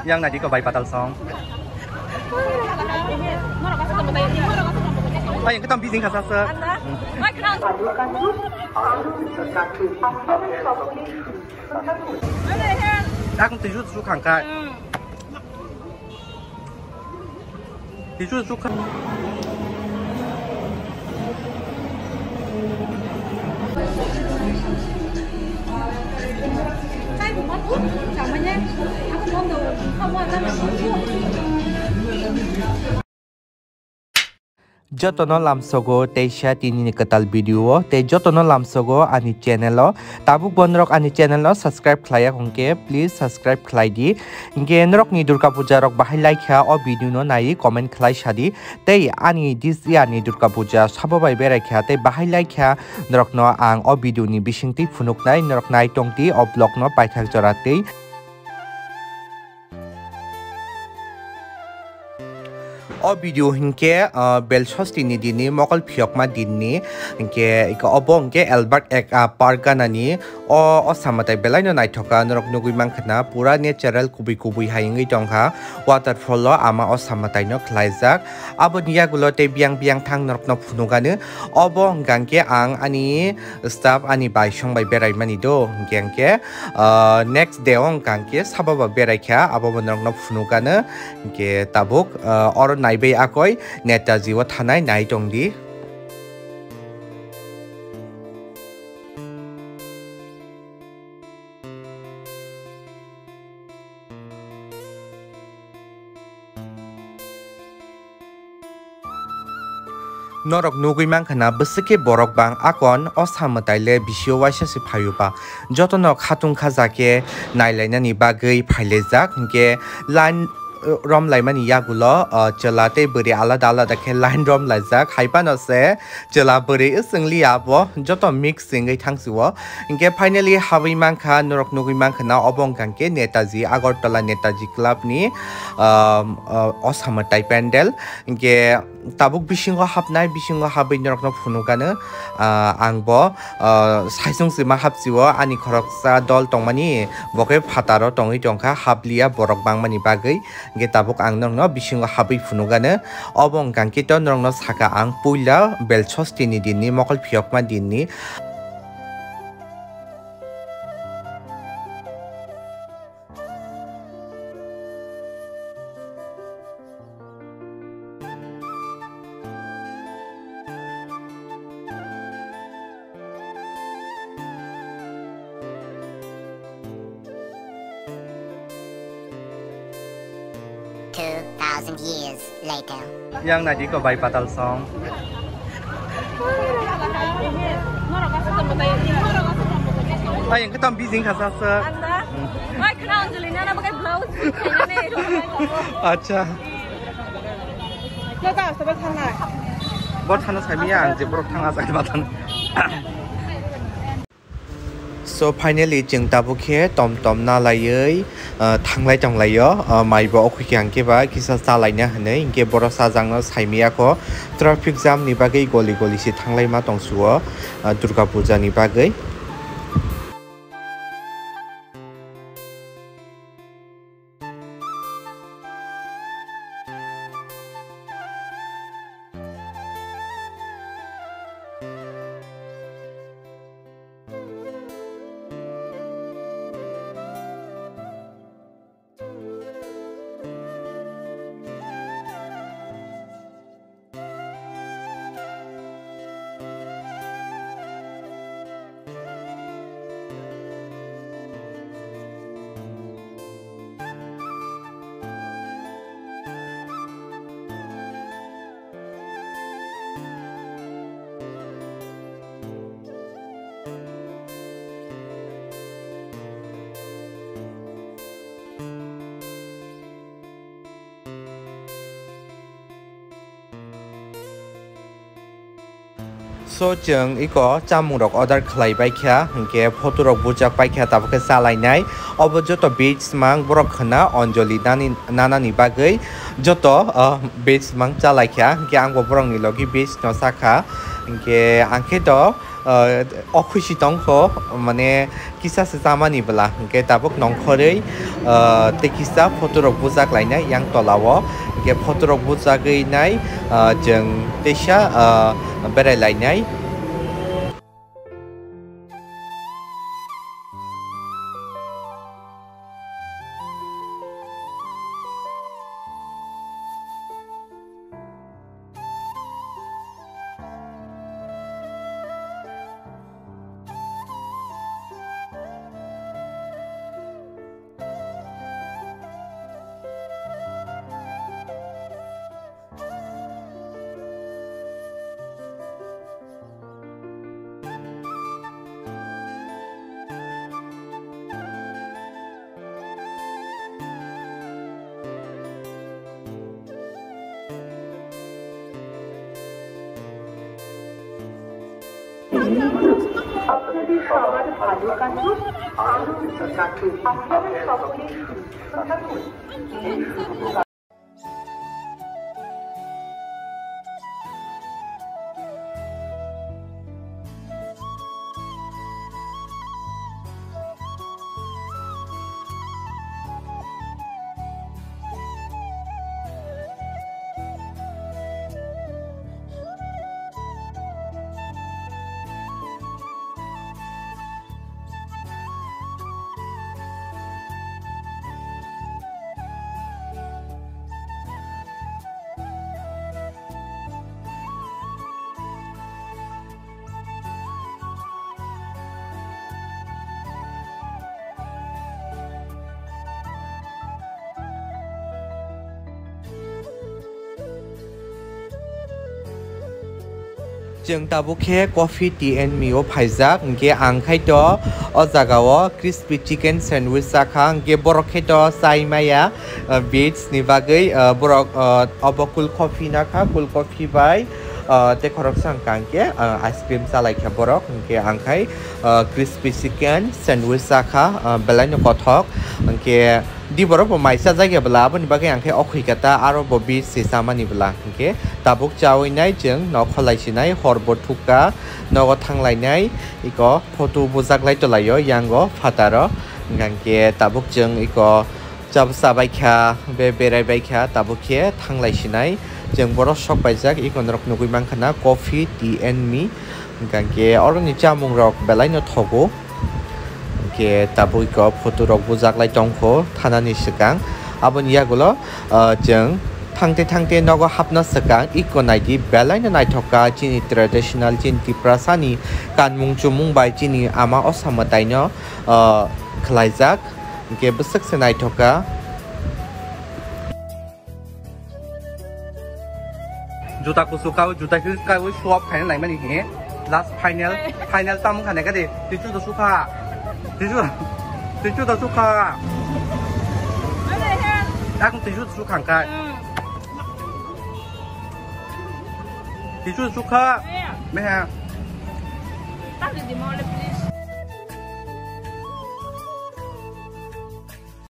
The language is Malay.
yang nadi ko bai patal song ay yang ketam bising khasa se aku tuju su khang kai tuju su khang Namanya aku mau tuh kamu akan jotono lamsogo teisha tini nikatal video te jotono lamsogo ani channel lo tabuk bonrok ani channel lo subscribe khlaya hongke please subscribe khlai di inge norok ni durga puja rok bahai like ha o video no nai comment khlai shadi te ani this year ni durga puja sabo bai beraikha te bahai like ha norok no ang o video ni bisingti phunuk nai norok nai tongti o blog no paithak jorate o video hinke bel shosti ni dini mokol phiokma dinni hinke iko obong ke albert ek parganani o samatai belaino naithoka norok nugui mankhana pura natural kubui haingi tongha waterfall lo ama o samatai no khlaijak abo niya gulo te biang thang norok no phunugane obong gangke ang ani staff ani bai song bai berai mani do hingke next day on gangke sababa beraikha abo norok no phunugane hingke tabuk or naibe akoi netaji wa thanai nai tongdi norok nugui mankhana besike borok bang akon o samataile bisio waisa si phayuba jotono khatung khajake nailainani bagui phailejak hingke line rom laimani yagulo chelate beri alada ke line rom laijak haipano se chela beri isingli abo joto mixing ei thangsuo inke finally hawi mankha norok nugui mankha na obong gangke netaji agartala netaji club ni osamatai pandel inke tabuk bisingo habai norok no phunukane angbo saisung sima hapsiwo ani khoroksa dol tongmani boke phataro tongi tongkha hablia borok bangmani bagui ge tabuk ang no bisingo habai phunugane obong gangkito norok no saka ang puila belchosti ni dinni mokol phiokma dinni years later. Yang nadi ko bai patal song. Ay yang ketam bising khasa se. Ay kena Angelina na pakai blouse. Acha. Kita sebab sana. Bot sana sai mi yang je borok thanga sai batan. So finally jeng tabukhe tom na layei thanglai tonglayo maibo okhyang ke ba kisa salaina hne inke boro sajang no saimia ko traffic jam ni bagai goli si thanglai ma tongsuo durga puja ni bagai So jeng iko chamung rok order khlaibai kha hingke photo rok bujak pai kha tabuk salainai obo joto beach mang borok khana anjali nana ni bagai joto beach mang chalai kha hingke angbo borok ni logi beach no sakha hingke angke to অখুশি দংখ মানে কিসা সে জামানি বলা কে তাবক নংখরই তে কিসা ফটোরক বুজাক লাইনাই yang tolawo ke fotorok bujageinai jeng teisa berai lainai আপনাদের সবার ভালো কাটুক আনন্দ কাটুক আপনারা সকলেই সুস্থ থাকুন जों दाबुखे कफि टी एंड मिओ फाइजाक इंके आंखाइट ओ जागाओ क्रिस्पी चिकेन सैंडविच जाखा इंके बरखेट साइमाया बीट्स नि बागै बरक अबकुल कफि नाखा कुल कफि बाय ते खरक सांकांके आइसक्रीम सालाइखा बरक इंके आंखाइ क्रिस्पी चिकेन सैंडविच जाखा बेलाइनो कथक इंके di borok bo maisa jagya bla boni bagai angke okhikata aro bo bi sesamani bla angke tabuk chaoi nai jeng no kholai sinai horbo thuka nogo thanglai nai iko photo bujak lai tolayo yango fataro angke tabuk jeng iko jabsa baikha be berai baikha tabukhe thanglai sinai jeng borok sok baijak iko norok nugui mankhana coffee tea and me angke oroni chamung rok belai no thogo ke tabui ko photo rok bujak lai tongkho thanani sikang abon yagulo jeng thangte nogo hapna sikang iko naidi belai na naithoka chini traditional chin tiprasani kanmung chumung bai chini ama osamatai no khlaijak ke busuk se naithoka juta kusukau juta kau swap khaina lai mani he last final tam khane ka de tichu to suka tichu to suka aku tichu to suka ka tichu suka me ha tak di mall please